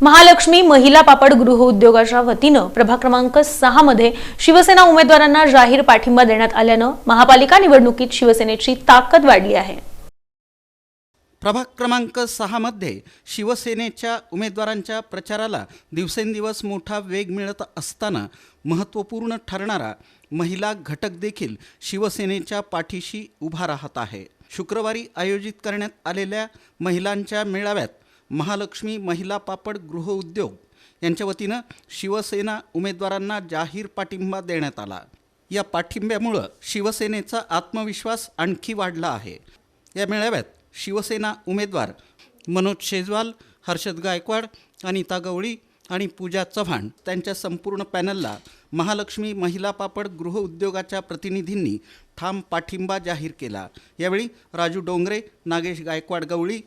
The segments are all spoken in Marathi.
महालक्ष्मी महिला पापड गृह उद्योगाच्या वतीनं प्रभाग क्रमांक 6 मध्ये शिवसेना उमेदवारांना जाहीर पाठिंबा देण्यात आल्यानं महापालिका निवडणुकीत शिवसेनेची ताकद वाढली आहे। प्रभाग क्रमांक 6 मध्ये शिवसेनेच्या उमेदवारांच्या प्रचाराला दिवसेंदिवस मोठा वेग मिळत असताना महत्त्वपूर्ण ठरणारा महिला घटक देखील शिवसेनेच्या पाठीशी उभा राहत आहे। शुक्रवारी आयोजित करण्यात आलेल्या महिलांच्या मेळाव्यात महालक्ष्मी महिला पापड गृह उद्योग यांच्या वतीनं शिवसेना उमेदवारांना जाहीर पाठिंबा देण्यात आला। या पाठिंब्यामुळे शिवसेनेचा आत्मविश्वास आणखी वाढला आहे। या मेळाव्यात शिवसेना उमेदवार मनोज शेजवाल, हर्षद गायकवाड, अनिता गवळी आणि पूजा चव्हाण त्यांच्या संपूर्ण पॅनलला महालक्ष्मी महिला पापड गृह उद्योगाच्या प्रतिनिधींनी ठाम पाठिंबा जाहीर केला। यावेळी राजू डोंगरे, नागेश गायकवाड गवळी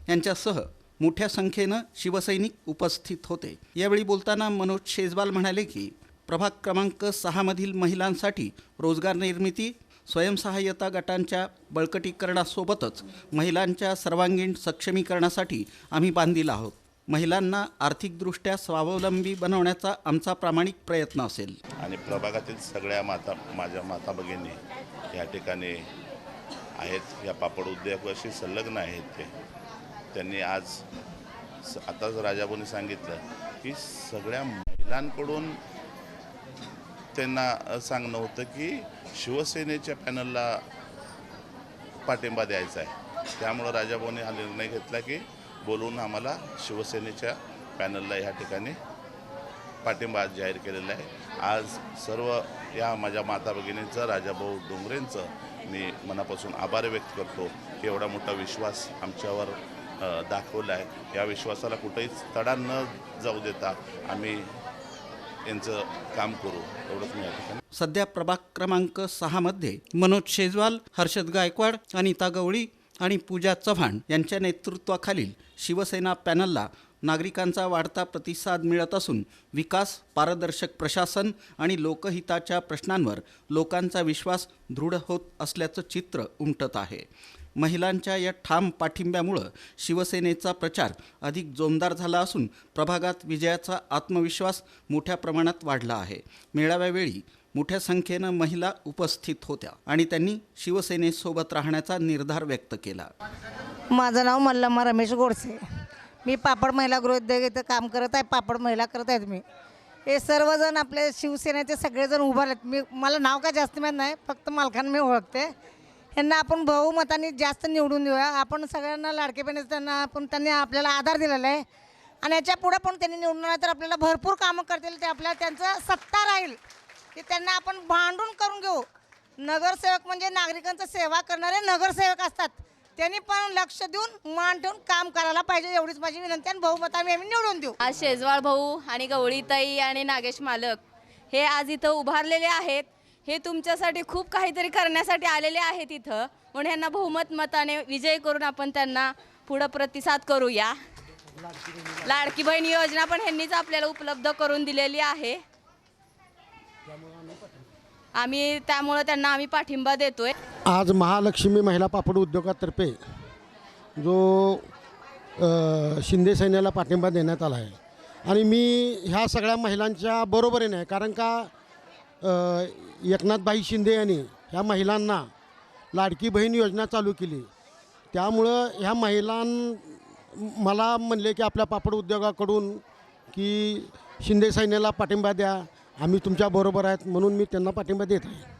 यांच्यासह मोठ्या संख्येनं शिवसैनिक उपस्थित होते। यावेळी बोलताना मनोज शेजवाल म्हणाले की प्रभाग क्रमांक 6 मधील महिलांसाठी रोजगार निर्मिती, स्वयंसहाय्यता गटांच्या बळकटीकरणासोबतच महिलांच्या सर्वांगीण सक्षमीकरणासाठी आम्ही बांधील आहोत। महिलांना आर्थिकदृष्ट्या स्वावलंबी बनवण्याचा आमचा प्रामाणिक प्रयत्न असेल। आणि प्रभागातील सगळ्या माझ्या माता भगिनी या ठिकाणी आहेत, या पापड उद्योगाशी संलग्न आहेत। त्यांनी आज आताच राजाभाऊंनी सांगितलं की सगळ्या महिलांकडून त्यांना सांगणं होतं की शिवसेनेच्या पॅनलला पाठिंबा द्यायचा आहे। त्यामुळं राजाभाऊंनी हा निर्णय घेतला की बोलून आम्हाला शिवसेनेच्या पॅनलला ह्या ठिकाणी पाठिंबा आज जाहीर केलेला आहे। आज सर्व या माझ्या माता भगिनींचं, राजाभाऊ डोंगरेंचं मी मनापासून आभार व्यक्त करतो की एवढा मोठा विश्वास आमच्यावर दाखवला आहे। या विश्वासाला कुठेच तडा न जाऊ देता आम्ही यांचं काम करू, एवढंच मी या ठिकाणी। सध्या प्रभाग क्रमांक 6 मध्ये मनोज शेजवाल, हर्षद गायकवाड, अनिता गवळी आणि पूजा चव्हाण यांच्या नेतृत्वाखालील शिवसेना पॅनलला नागरिकांचा वाढता प्रतिसाद मिळत असून विकास, पारदर्शक प्रशासन आणि लोकहिताच्या प्रश्नांवर लोकांचा विश्वास दृढ होत असल्याचं चित्र उमटत आहे। महिलांच्या या ठाम पाठिंब्यामुळे शिवसेनेचा प्रचार अधिक जोमदार झाला असून प्रभागात विजयाचा आत्मविश्वास मोठ्या प्रमाणात वाढला आहे। मेळाव्यावेळी मोठ्या संख्येनं महिला उपस्थित होत्या आणि त्यांनी शिवसेनेसोबत राहण्याचा निर्धार व्यक्त केला। माझं नाव मल्लम्मा रमेश गोडसे, मी पापड महिला गृहोद्योग इथं काम करत आहे। पापड महिला करत आहेत मी। हे सर्वजण आपले शिवसेनेचे सगळेजण उभारलेत। मला नाव काय जास्त माहीत नाही, फक्त मालकांना मी ओळखते। यांना आपण बहुमताने जास्त निवडून देऊया। आपण सगळ्यांना लाडके बहिणी त्यांनी आपल्याला आधार दिलेला आहे आणि याच्या पुढे पण त्यांनी निवडून आले तर आपल्याला भरपूर कामं करतील। ते आपल्याला त्यांचं सत्ता राहील की त्यांना आपण भांडून करून घेऊ। नगरसेवक म्हणजे नागरिकांची सेवा करणारे नगरसेवक असतात, त्यांनी पण लक्ष देऊन मान ठेवून काम करायला पाहिजे, एवढीच माझी विनंती आणि बहुमताने आम्ही निवडून देऊ। आज शेजवाळ भाऊ आणि गवळीताई आणि नागेश मालक हे आज इथं उभारलेले आहेत। हे तुमच्यासाठी खूप काहीतरी करण्यासाठी आलेले आहेत इथं, म्हणून यांना बहुमत मताने विजय करून आपण त्यांना पुढे प्रतिसाद करूया। लाडकी बहीण योजना पण ह्यांनीच आपल्याला उपलब्ध करून दिलेली आहे। आम्ही त्यामुळे त्यांना आम्ही पाठिंबा देतोय। आज महालक्ष्मी महिला पापड उद्योगातर्फे जो शिंदे सैन्याला पाठिंबा देण्यात आला आहे आणि मी ह्या सगळ्या महिलांच्या बरोबरीने आहे, कारण का एकनाथबाई शिंदे यांनी ह्या महिलांना लाडकी बहीण योजना चालू केली। त्यामुळं ह्या मला म्हणले की आपल्या पापड उद्योगाकडून की शिंदे सैन्याला पाठिंबा द्या, आम्ही तुमच्या बरोबर आहेत, म्हणून मी त्यांना पाठिंबा देत आहे।